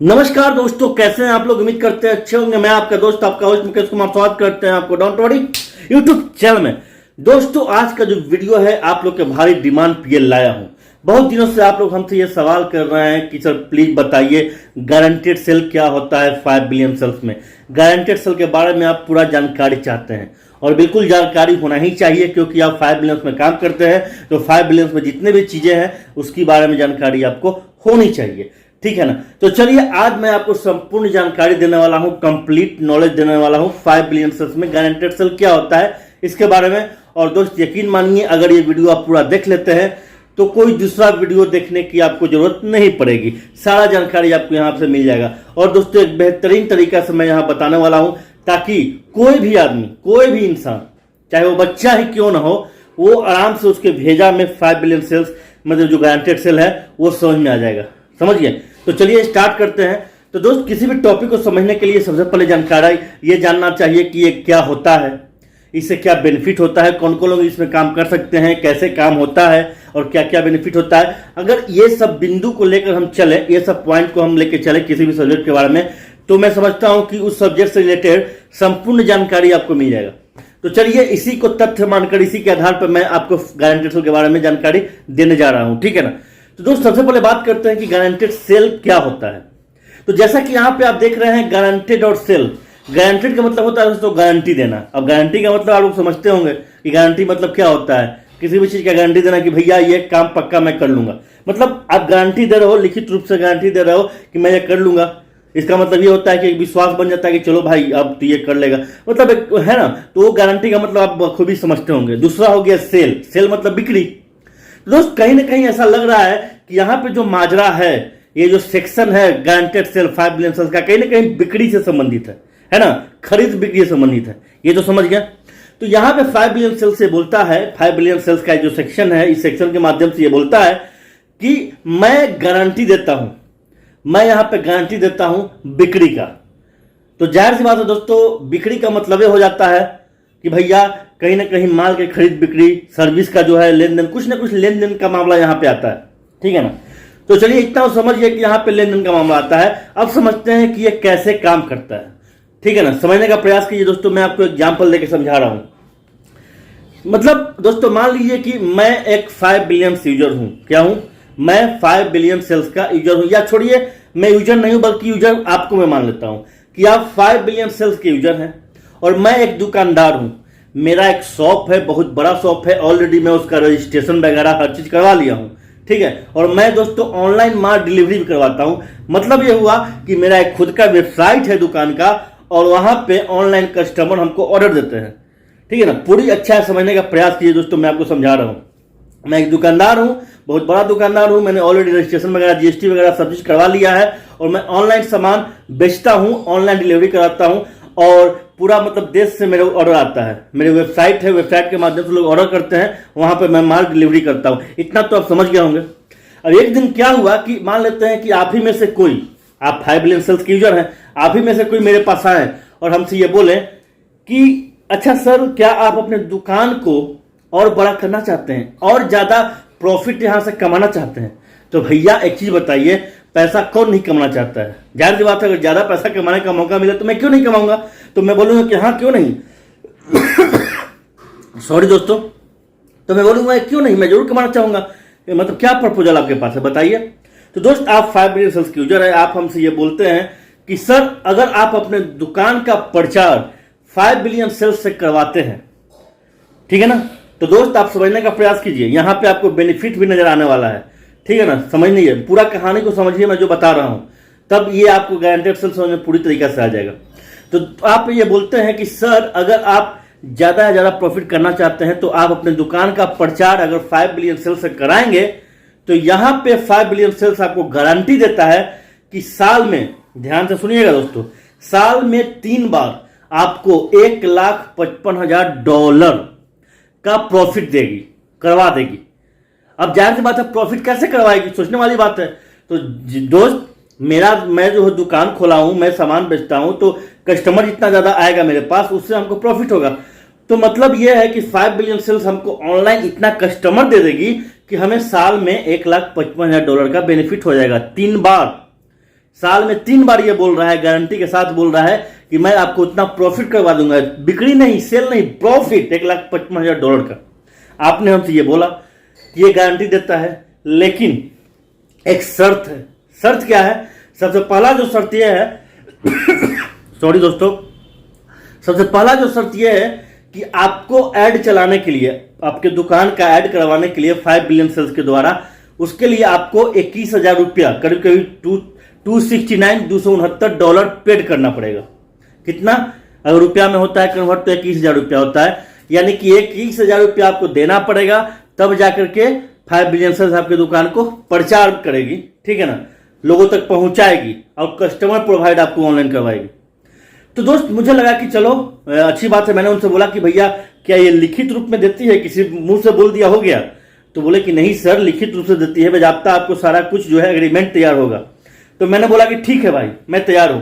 नमस्कार दोस्तों, कैसे हैं आप लोग। उम्मीद करते हैं अच्छे होंगे। मैं आपका दोस्त, आपका होस्ट मुकेश कुमार, स्वागत करते हैं आपको डोंट वरी यूट्यूब चैनल में। दोस्तों, आज का जो वीडियो है आप लोग के भारी डिमांड पे लाया हूं। बहुत दिनों से आप लोग हमसे ये सवाल कर रहे हैं कि सर प्लीज बताइए गारंटेड सेल क्या होता है 5 बिलियन सेल्स में। गारंटेड सेल के बारे में आप पूरा जानकारी चाहते हैं और बिल्कुल जानकारी होना ही चाहिए, क्योंकि आप 5 बिलियंस में काम करते हैं तो 5 बिलियंस में जितने भी चीजें हैं उसकी बारे में जानकारी आपको होनी चाहिए, ठीक है ना। तो चलिए, आज मैं आपको संपूर्ण जानकारी देने वाला हूं, कंप्लीट नॉलेज देने वाला हूं 5 बिलियन सेल्स में गारंटेड सेल क्या होता है इसके बारे में। और दोस्त यकीन मानिए, अगर ये वीडियो आप पूरा देख लेते हैं तो कोई दूसरा वीडियो देखने की आपको जरूरत नहीं पड़ेगी। सारा जानकारी आपको यहां से मिल जाएगा। और दोस्तों, एक बेहतरीन तरीका से मैं यहां बताने वाला हूं ताकि कोई भी आदमी, कोई भी इंसान, चाहे वो बच्चा ही क्यों ना हो, वो आराम से उसके भेजा में 5 बिलियन सेल्स मतलब जो गारंटेड सेल है वो समझ में आ जाएगा। समझिए। तो चलिए स्टार्ट करते हैं। तो दोस्त, किसी भी टॉपिक को समझने के लिए सबसे पहले जानकारी ये जानना चाहिए कि ये क्या होता है, इससे क्या बेनिफिट होता है, कौन कौन लोग इसमें काम कर सकते हैं, कैसे काम होता है और क्या क्या बेनिफिट होता है। अगर ये सब बिंदु को लेकर हम चले, ये सब पॉइंट को हम लेकर चले किसी भी सब्जेक्ट के बारे में, तो मैं समझता हूं कि उस सब्जेक्ट से रिलेटेड संपूर्ण जानकारी आपको मिल जाएगा। तो चलिए, इसी को तथ्य मानकर, इसी के आधार पर मैं आपको गारंटेड सेल के बारे में जानकारी देने जा रहा हूं, ठीक है ना। तो दोस्त, सबसे पहले बात करते हैं कि गारंटेड सेल क्या होता है। तो जैसा कि यहां पे आप देख रहे हैं गारंटेड और सेल। गारंटेड का मतलब होता है दोस्तों गारंटी देना। अब गारंटी का मतलब आप लोग समझते होंगे कि गारंटी मतलब क्या होता है। किसी भी चीज का गारंटी देना कि भैया ये काम पक्का मैं कर लूंगा। मतलब आप गारंटी दे रहे हो, लिखित रूप से गारंटी दे रहे हो कि मैं ये कर लूंगा। इसका मतलब ये होता है कि एक विश्वास बन जाता है कि चलो भाई अब तो ये कर लेगा, मतलब एक है ना। तो वो गारंटी का मतलब आप खुद ही समझते होंगे। दूसरा हो गया सेल। सेल मतलब बिक्री। दोस्त, कहीं ना कहीं ऐसा लग रहा है कि यहां पे जो माजरा है, ये जो सेक्शन है गारंटेड सेल 5 बिलियन सेल्स का, कहीं ना कहीं बिक्री से संबंधित है ना, खरीद बिक्री से संबंधित है। ये तो समझ गया। तो यहां पे 5 बिलियन सेल्स से बोलता है, 5 बिलियन सेल्स का जो सेक्शन है, इस सेक्शन के माध्यम से ये बोलता है कि मैं गारंटी देता हूं, मैं यहां पे गारंटी देता हूं बिक्री का। तो जाहिर सी बात है दोस्तों, बिक्री का मतलब ये हो जाता है कि भैया कहीं ना कहीं माल के खरीद बिक्री, सर्विस का जो है लेन देन, कुछ ना कुछ लेन देन का मामला यहां पे आता है, ठीक है ना। तो चलिए, इतना समझिए कि यहां पे लेन देन का मामला आता है। अब समझते हैं कि ये कैसे काम करता है, ठीक है ना। समझने का प्रयास कीजिए दोस्तों। मैं आपको एग्जांपल देकर समझा रहा हूं। मतलब दोस्तों, मान लीजिए कि मैं एक 5 बिलियन यूजर हूं। क्या हूं मैं? 5 बिलियन सेल्स का यूजर हूं। या छोड़िए, मैं यूजर नहीं हूं, बल्कि यूजर आपको मैं मान लेता हूं कि आप 5 बिलियन सेल्स के यूजर हैं। और मैं एक दुकानदार हूं, मेरा एक शॉप है, बहुत बड़ा शॉप है। ऑलरेडी मैं उसका रजिस्ट्रेशन वगैरह हर चीज करवा लिया हूं, ठीक है। और मैं दोस्तों ऑनलाइन माल डिलीवरी भी करवाता हूं। मतलब ये हुआ कि मेरा एक खुद का वेबसाइट है दुकान का, और वहां पे ऑनलाइन कस्टमर हमको ऑर्डर देते हैं, ठीक है ना। पूरी अच्छा समझने का प्रयास कीजिए दोस्तों, मैं आपको समझा रहा हूं। मैं एक दुकानदार हूं, बहुत बड़ा दुकानदार हूं। मैंने ऑलरेडी रजिस्ट्रेशन वगैरह, जीएसटी वगैरह सब चीज करवा लिया है। और मैं ऑनलाइन सामान बेचता हूं, ऑनलाइन डिलीवरी कराता हूं। और पूरा मतलब देश से मेरे ऑर्डर आता है। मेरी वेबसाइट है, वेबसाइट के माध्यम से लोग ऑर्डर करते हैं, वहां पे मैं माल डिलीवरी करता हूं। इतना तो आप समझ गए होंगे। अब एक दिन क्या हुआ कि मान लेते हैं कि आप ही में से कोई, आप 5 बिलियन सेल्स के यूजर हैं, आप ही में से कोई मेरे पास आए और हमसे ये बोले कि अच्छा सर, क्या आप अपने दुकान को और बड़ा करना चाहते हैं और ज्यादा प्रॉफिट यहां से कमाना चाहते हैं? तो भैया एक चीज बताइए, पैसा कौन नहीं कमाना चाहता है? जाहिर सी बात है, अगर ज्यादा पैसा कमाने का मौका मिले तो मैं क्यों नहीं कमाऊंगा। तो मैं बोलूंगा कि हाँ, क्यों नहीं। सॉरी दोस्तों, तो मैं बोलूंगा क्यों नहीं, मैं जरूर कमाना चाहूंगा। मतलब क्या प्रपोजल आपके पास है, बताइए। तो दोस्त, आप 5 बिलियन सेल्स के यूजर है, आप हमसे ये बोलते हैं कि सर, अगर आप अपने दुकान का प्रचार 5 बिलियन सेल्स से करवाते हैं, ठीक है ना। तो दोस्त, आप समझने का प्रयास कीजिए, यहां पे आपको बेनिफिट भी नजर आने वाला है, ठीक है ना। समझ लीजिए, पूरा कहानी को समझिए मैं जो बता रहा हूं, तब ये आपको गारंटेड सेल समझ में पूरी तरीके से आ जाएगा। तो आप ये बोलते हैं कि सर, अगर आप ज्यादा से ज्यादा प्रॉफिट करना चाहते हैं तो आप अपने दुकान का प्रचार अगर 5 बिलियन सेल्स से कराएंगे, तो यहां पे 5 बिलियन सेल्स आपको गारंटी देता है कि साल में, ध्यान से सुनिएगा दोस्तों, साल में 3 बार आपको $1,55,000 का प्रॉफिट देगी, करवा देगी। अब जाहिर सी बात है, प्रॉफिट कैसे करवाएगी, सोचने वाली बात है। तो दोस्त, मैं जो दुकान खोला हूं, मैं सामान बेचता हूं, तो कस्टमर जितना ज्यादा आएगा मेरे पास, उससे हमको प्रॉफिट होगा। तो मतलब यह है कि 5 बिलियन सेल्स हमको ऑनलाइन इतना कस्टमर दे देगी कि हमें साल में $1,55,000 का बेनिफिट हो जाएगा 3 बार। साल में 3 बार ये बोल रहा है, गारंटी के साथ बोल रहा है कि मैं आपको उतना प्रॉफिट करवा दूंगा, बिक्री नहीं, सेल नहीं, प्रॉफिट $1,55,000 का। आपने हमसे ये बोला कि ये गारंटी देता है, लेकिन एक शर्त है। शर्त क्या है? सबसे पहला जो शर्त यह है सॉरी दोस्तों, सबसे पहला जो शर्त यह है कि आपको ऐड चलाने के लिए, आपके दुकान का ऐड करवाने के लिए 5 बिलियन सेल्स के द्वारा, उसके लिए आपको 21,000 रुपया, करीब करीब $269 पेड करना पड़ेगा। कितना? अगर रुपया में होता है कन्वर्ट तो 21,000 रुपया होता है, यानी कि 21,000 रुपया आपको देना पड़ेगा, तब जाकर के 5 बिलियन सेल्स आपकी दुकान को प्रचार करेगी, ठीक है ना, लोगों तक पहुंचाएगी और कस्टमर प्रोवाइड आपको ऑनलाइन करवाएगी। तो दोस्त मुझे लगा कि चलो अच्छी बात है। मैंने उनसे बोला कि भैया क्या ये लिखित रूप में देती है, किसी मुंह से बोल दिया हो गया? तो बोले कि नहीं सर, लिखित रूप से देती है, बजाबता आपको सारा कुछ जो है एग्रीमेंट तैयार होगा। तो मैंने बोला कि ठीक है भाई, मैं तैयार हूं,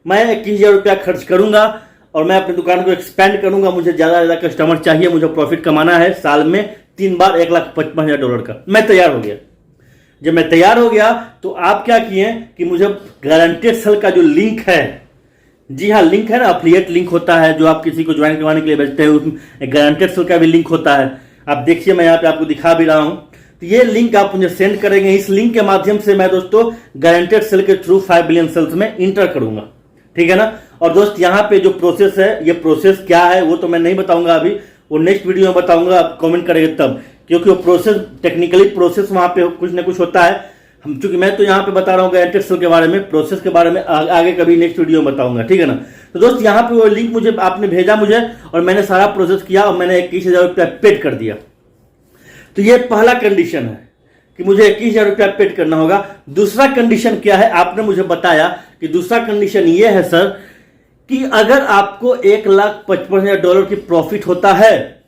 मैं 21,000 रुपया खर्च करूंगा और मैं अपनी दुकान को एक्सपेंड करूंगा। मुझे ज्यादा से ज्यादा कस्टमर चाहिए, मुझे प्रॉफिट कमाना है, साल में 3 बार $1,55,000 का। मैं तैयार हो गया। जब मैं तैयार हो गया तो आप क्या किए कि मुझे गारंटेड सेल का जो लिंक है, जी हाँ लिंक है ना, अफिलिएट लिंक होता है जो आप किसी को ज्वाइन करवाने के लिए भेजते हैं, उसमें गारंटेड सेल का भी लिंक होता है। आप देखिए, मैं यहाँ पे आपको दिखा भी रहा हूं। तो ये लिंक आप मुझे सेंड करेंगे, इस लिंक के माध्यम से मैं दोस्तों गारंटेड सेल के थ्रू 5 बिलियन सेल्स में इंटर करूंगा, ठीक है ना। और दोस्त यहाँ पे जो प्रोसेस है, ये प्रोसेस क्या है वो तो मैं नहीं बताऊंगा अभी, वो नेक्स्ट वीडियो में बताऊंगा, आप कमेंट करेंगे तब, क्योंकि वो प्रोसेस, टेक्निकली प्रोसेस वहां पे कुछ ना कुछ होता है। हम चूंकि मैं तो यहाँ पे बता रहा हूँ गारंटेड सेल के बारे में, प्रोसेस के बारे में आगे कभी नेक्स्ट वीडियो में बताऊंगा, ठीक है ना। तो दोस्त यहाँ पे वो लिंक मुझे आपने भेजा मुझे, और मैंने सारा प्रोसेस किया और मैंने 21,000 रुपया पेड कर दिया। तो ये पहला कंडीशन है कि मुझे 21,000 रुपया पेड करना होगा। दूसरा कंडीशन क्या है? आपने मुझे बताया कि दूसरा कंडीशन ये है सर कि अगर आपको $1,55,000 की प्रॉफिट होता है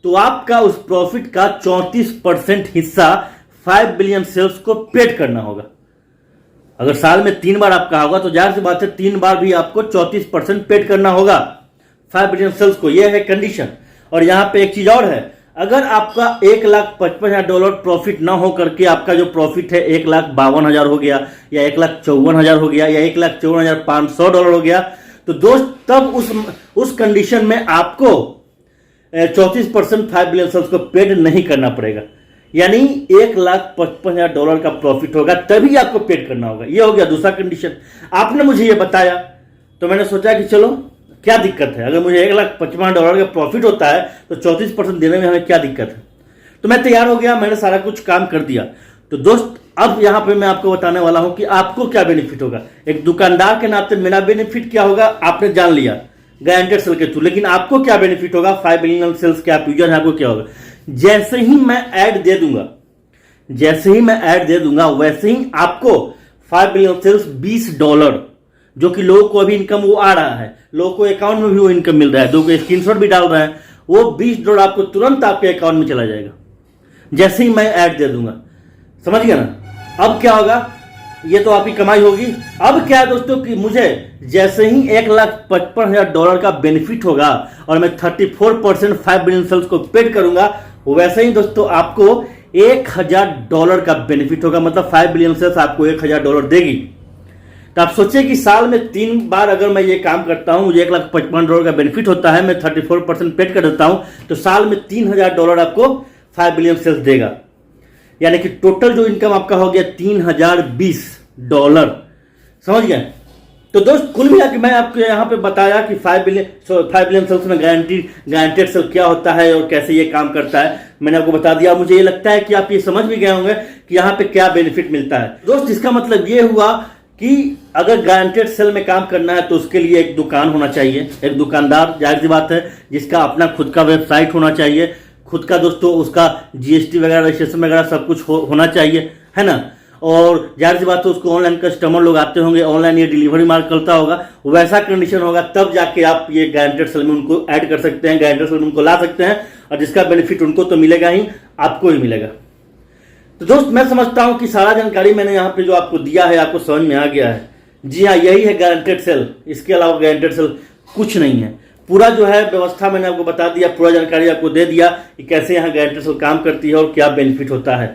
तो आपका उस प्रॉफिट का 34% हिस्सा 5 बिलियन सेल्स को पेड करना होगा। अगर साल में 3 बार आपका होगा तो जाहिर सी बात है 3 बार भी आपको 34% पेड करना होगा 5 बिलियन सेल्स को। यह है कंडीशन। और यहां पे एक चीज और है, अगर आपका $1,55,000 प्रॉफिट ना हो करके आपका जो प्रॉफिट है $1,52,000 हो गया, या $1,54,000 हो गया, या $1,54,500 हो गया, तो दोस्त तब उस कंडीशन में आपको 34% 5 बिलियन सेल्स को पेड नहीं करना पड़ेगा। यानी $1,55,000 का प्रॉफिट होगा तभी आपको पेड करना होगा। यह हो गया दूसरा कंडीशन। आपने मुझे यह बताया तो मैंने सोचा कि चलो क्या दिक्कत है, अगर मुझे $1,55,000 का प्रॉफिट होता है तो 34% देने में हमें क्या दिक्कत है। तो मैं तैयार हो गया, मैंने सारा कुछ काम कर दिया। तो दोस्त अब यहां पे मैं आपको बताने वाला हूं कि आपको क्या बेनिफिट होगा। एक दुकानदार के नाते मेरा बेनिफिट क्या होगा आपने जान लिया गारंटेड सेल के थ्रू, लेकिन आपको क्या बेनिफिट होगा 5 बिलियन सेल्स के आप यूजर हैं, आपको क्या होगा। जैसे ही मैं ऐड दे दूंगा वैसे ही आपको 5 बिलियन सेल्स $20, जो कि लोगों को अभी इनकम वो आ रहा है, लोगों को अकाउंट में भी वो इनकम मिल रहा है, लोगों को स्क्रीनशॉट भी डाल रहे हैं, वो $20 आपको तुरंत आपके अकाउंट में चला जाएगा जैसे ही मैं ऐड दे दूंगा। समझ गया ना। अब क्या होगा, ये तो आपकी कमाई होगी। अब क्या है दोस्तों कि मुझे जैसे ही $1,55,000 का बेनिफिट होगा और मैं 34% 5 बिलियन सेल्स को पेड करूंगा, वैसे ही दोस्तों आपको $1,000 का बेनिफिट होगा। मतलब 5 बिलियन सेल्स आपको $1,000 देगी। तो आप सोचिए कि साल में 3 बार अगर मैं ये काम करता हूं, मुझे $1,55,000 का बेनिफिट होता है, मैं 34% पेड कर देता हूं, तो साल में $3,000 आपको 5 बिलियन सेल्स देगा। यानी कि टोटल जो इनकम आपका हो गया $3,020। समझ गए। तो दोस्त कुल मिला कि मैं आपको यहां पे बताया कि 5 बिलियन सेल्स में गारंटेड सेल क्या होता है और कैसे ये काम करता है, मैंने आपको बता दिया। मुझे ये लगता है कि आप ये समझ भी गए होंगे कि यहां पे क्या बेनिफिट मिलता है। दोस्त इसका मतलब ये हुआ कि अगर गारंटेड सेल में काम करना है तो उसके लिए एक दुकान होना चाहिए, एक दुकानदार, जाहिर सी बात है, जिसका अपना खुद का वेबसाइट होना चाहिए, खुद का दोस्तों उसका GST वगैरह, रजिस्ट्रेशन वगैरह सब कुछ होना चाहिए, है ना। और जाहिर सी बात है उसको ऑनलाइन कस्टमर लोग आते होंगे, ऑनलाइन ये डिलीवरी मार करता होगा, वैसा कंडीशन होगा, तब जाके आप ये गारंटेड सेल में उनको ऐड कर सकते हैं, गारंटेड सेल में उनको ला सकते हैं, और जिसका बेनिफिट उनको तो मिलेगा ही, आपको ही मिलेगा। तो दोस्त मैं समझता हूं कि सारा जानकारी मैंने यहाँ पे जो आपको दिया है आपको समझ में आ गया है। जी हाँ, यही है गारंटेड सेल, इसके अलावा गारंटेड सेल कुछ नहीं है। पूरा जो है व्यवस्था मैंने आपको बता दिया, पूरा जानकारी आपको दे दिया कि कैसे यहाँ गारंटेड सेल काम करती है और क्या बेनिफिट होता है।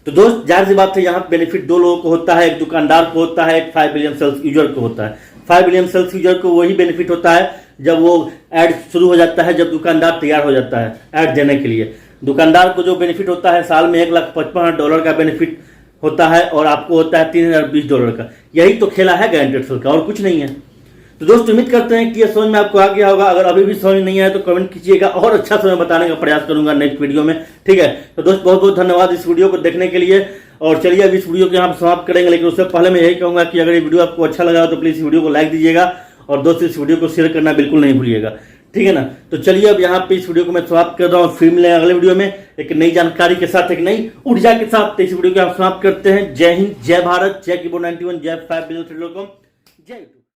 तो दोस्त जाहिर सी बात है, यहाँ बेनिफिट दो लोगों को होता है, एक दुकानदार को होता है, एक 5 बिलियन सेल्स यूजर को होता है। 5 बिलियन सेल्स यूजर को वही बेनिफिट होता है जब वो ऐड शुरू हो जाता है, जब दुकानदार तैयार हो जाता है ऐड देने के लिए। दुकानदार को जो बेनिफिट होता है साल में $1,55,000 का बेनिफिट होता है, और आपको होता है $3,020 का। यही तो खेला है गारंटेड सेल का, और कुछ नहीं है। तो दोस्त उम्मीद करते हैं कि यह समझ में आपको आ गया होगा। अगर अभी भी समझ नहीं आया तो कमेंट कीजिएगा, और अच्छा समय बताने का प्रयास करूंगा नेक्स्ट वीडियो में, ठीक है। तो दोस्त बहुत बहुत धन्यवाद इस वीडियो को देखने के लिए। और चलिए अब इस वीडियो को यहाँ पर समाप्त करेंगे, लेकिन उससे पहले मैं यही कहूंगा कि अगर ये वीडियो आपको अच्छा लगा हो तो प्लीज वीडियो को लाइक दीजिएगा, और दोस्त इस वीडियो को शेयर करना बिल्कुल नहीं भूलिएगा, ठीक है ना। तो चलिए अब यहाँ पे इस वीडियो को मैं समाप्त कर रहा हूँ, फिर मिलेंगे अगले वीडियो में एक नई जानकारी के साथ, एक नई ऊर्जा के साथ। तो इस वीडियो को आप समाप्त करते हैं। जय हिंद, जय भारत, जय कीबोर्ड 91, जय 5 बिलियन, जय